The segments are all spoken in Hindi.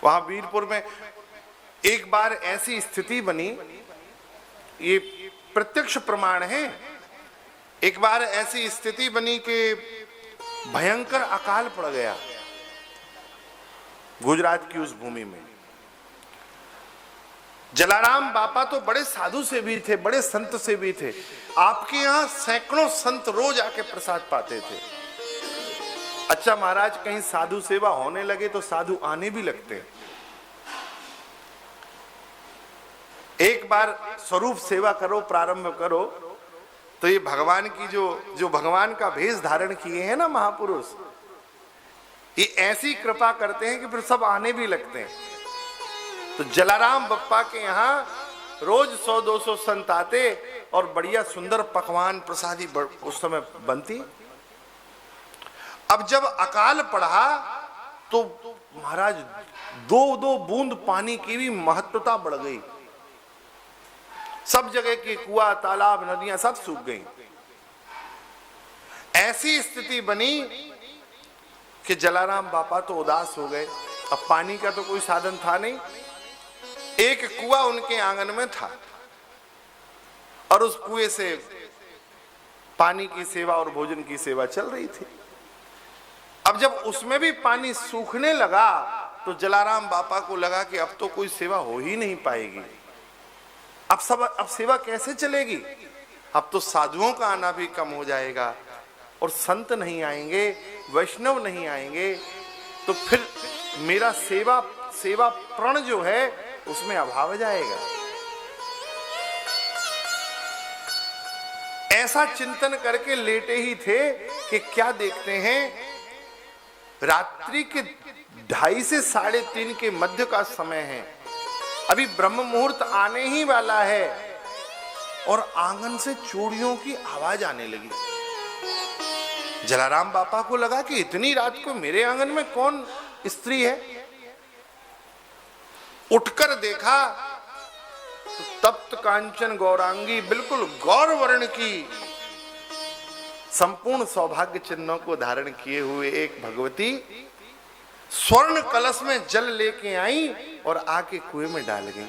वहां वीरपुर में एक बार ऐसी स्थिति बनी, ये प्रत्यक्ष प्रमाण है, एक बार ऐसी स्थिति बनी कि भयंकर अकाल पड़ गया गुजरात की उस भूमि में। जलाराम बापा तो बड़े साधु से भी थे, बड़े संत से भी थे। आपके यहां सैकड़ों संत रोज आके प्रसाद पाते थे। अच्छा महाराज, कहीं साधु सेवा होने लगे तो साधु आने भी लगते हैं। एक बार स्वरूप सेवा करो, प्रारंभ करो, तो ये भगवान की जो भगवान का भेष धारण किए हैं ना महापुरुष, ये ऐसी कृपा करते हैं कि फिर सब आने भी लगते हैं। तो जलाराम बप्पा के यहाँ रोज 100-200 संत आते और बढ़िया सुंदर पकवान प्रसादी उस समय बनती। अब जब अकाल पड़ा तो महाराज 2-2 बूंद पानी की भी महत्वता बढ़ गई। सब जगह के कुआं, तालाब, नदियां सब सूख गई। ऐसी स्थिति बनी कि जलाराम बापा तो उदास हो गए। अब पानी का तो कोई साधन था नहीं। एक कुआं उनके आंगन में था और उस कुएं से पानी की सेवा और भोजन की सेवा चल रही थी। अब जब उसमें भी पानी सूखने लगा तो जलाराम बापा को लगा कि अब तो कोई सेवा हो ही नहीं पाएगी। अब सेवा कैसे चलेगी? अब तो साधुओं का आना भी कम हो जाएगा और संत नहीं आएंगे, वैष्णव नहीं आएंगे, तो फिर मेरा सेवा प्रण जो है उसमें अभाव जाएगा। ऐसा चिंतन करके लेटे ही थे कि क्या देखते हैं, रात्रि के 2:30 से 3:30 के मध्य का समय है। अभी ब्रह्म मुहूर्त आने ही वाला है और आंगन से चूड़ियों की आवाज आने लगी। जलाराम बापा को लगा कि इतनी रात को मेरे आंगन में कौन स्त्री है। उठकर देखा तो तप्त कांचन गौरांगी, बिल्कुल गौर वर्ण की, संपूर्ण सौभाग्य चिन्हों को धारण किए हुए एक भगवती स्वर्ण कलश में जल लेके आई और आके कुएं में डाल गई।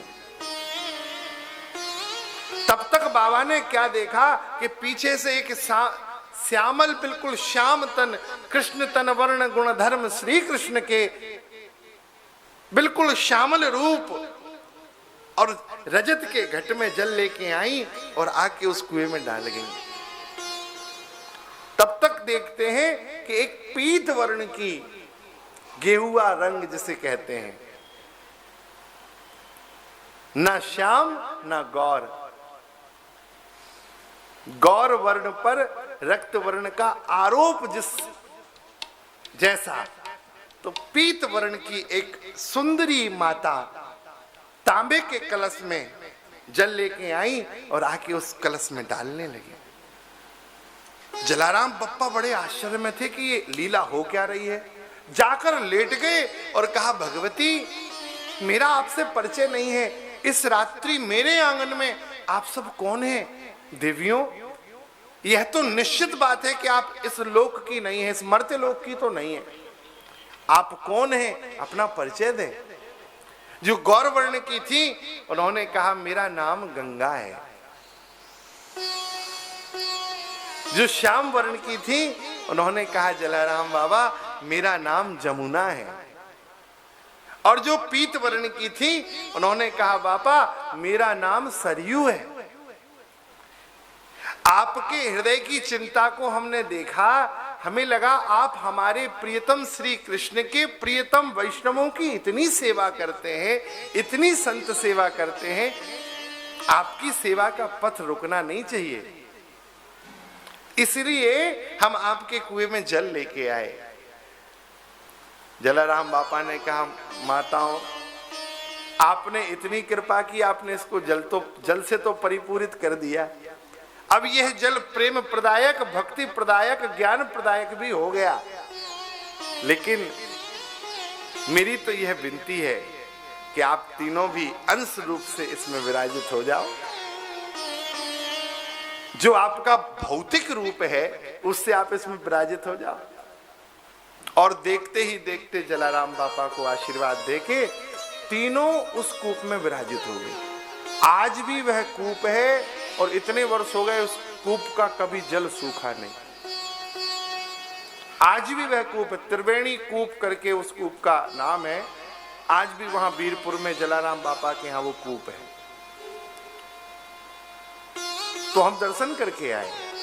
तब तक बाबा ने क्या देखा कि पीछे से एक श्यामल, बिल्कुल श्याम तन, कृष्ण तन वर्ण गुण धर्म श्री कृष्ण के बिल्कुल श्यामल रूप और रजत के घट में जल लेके आई और आके उस कुएं में डाल गई। तब तक देखते हैं कि एक पीत वर्ण की, गेहुआ रंग जिसे कहते हैं, ना श्याम ना गौर, गौर वर्ण पर रक्त वर्ण का आरोप जैसा, तो पीत वर्ण की एक सुंदरी माता तांबे के कलश में जल लेके आई और आके उस कलश में डालने लगी। जलाराम बप्पा बड़े आश्चर्य में थे कि ये लीला हो क्या रही है। जाकर लेट गए और कहा, भगवती मेरा आपसे परिचय नहीं है, इस रात्रि मेरे आंगन में आप सब कौन हैं? देवियों, यह तो निश्चित बात है कि आप इस लोक की नहीं है, इस मर्त्य लोक की तो नहीं है। आप कौन हैं? अपना परिचय दें। जो गौर वर्ण की थी उन्होंने कहा, मेरा नाम गंगा है। जो श्याम वर्ण की थी उन्होंने कहा, जलाराम बाबा मेरा नाम जमुना है। और जो पीत वर्ण की थी उन्होंने कहा, बाबा मेरा नाम सरयू है। आपके हृदय की चिंता को हमने देखा, हमें लगा आप हमारे प्रियतम श्री कृष्ण के प्रियतम वैष्णवों की इतनी सेवा करते हैं, इतनी संत सेवा करते हैं, आपकी सेवा का पथ रुकना नहीं चाहिए। इसलिए हम आपके कुएं में जल लेके आए। जलाराम बापा ने कहा, माताओं आपने इतनी कृपा की, आपने इसको जल से तो परिपूरित कर दिया। अब यह जल प्रेम प्रदायक, भक्ति प्रदायक, ज्ञान प्रदायक भी हो गया। लेकिन मेरी तो यह विनती है कि आप तीनों भी अंश रूप से इसमें विराजित हो जाओ। जो आपका भौतिक रूप है उससे आप इसमें विराजित हो जाओ। और देखते ही देखते जलाराम बापा को आशीर्वाद देके तीनों उस कूप में विराजित हो गए। आज भी वह कूप है और इतने वर्ष हो गए उस कूप का कभी जल सूखा नहीं। आज भी वह कूप, त्रिवेणी कूप करके उस कूप का नाम है। आज भी वहां वीरपुर में जलाराम बापा के यहां वो कूप है। तो हम दर्शन करके आए।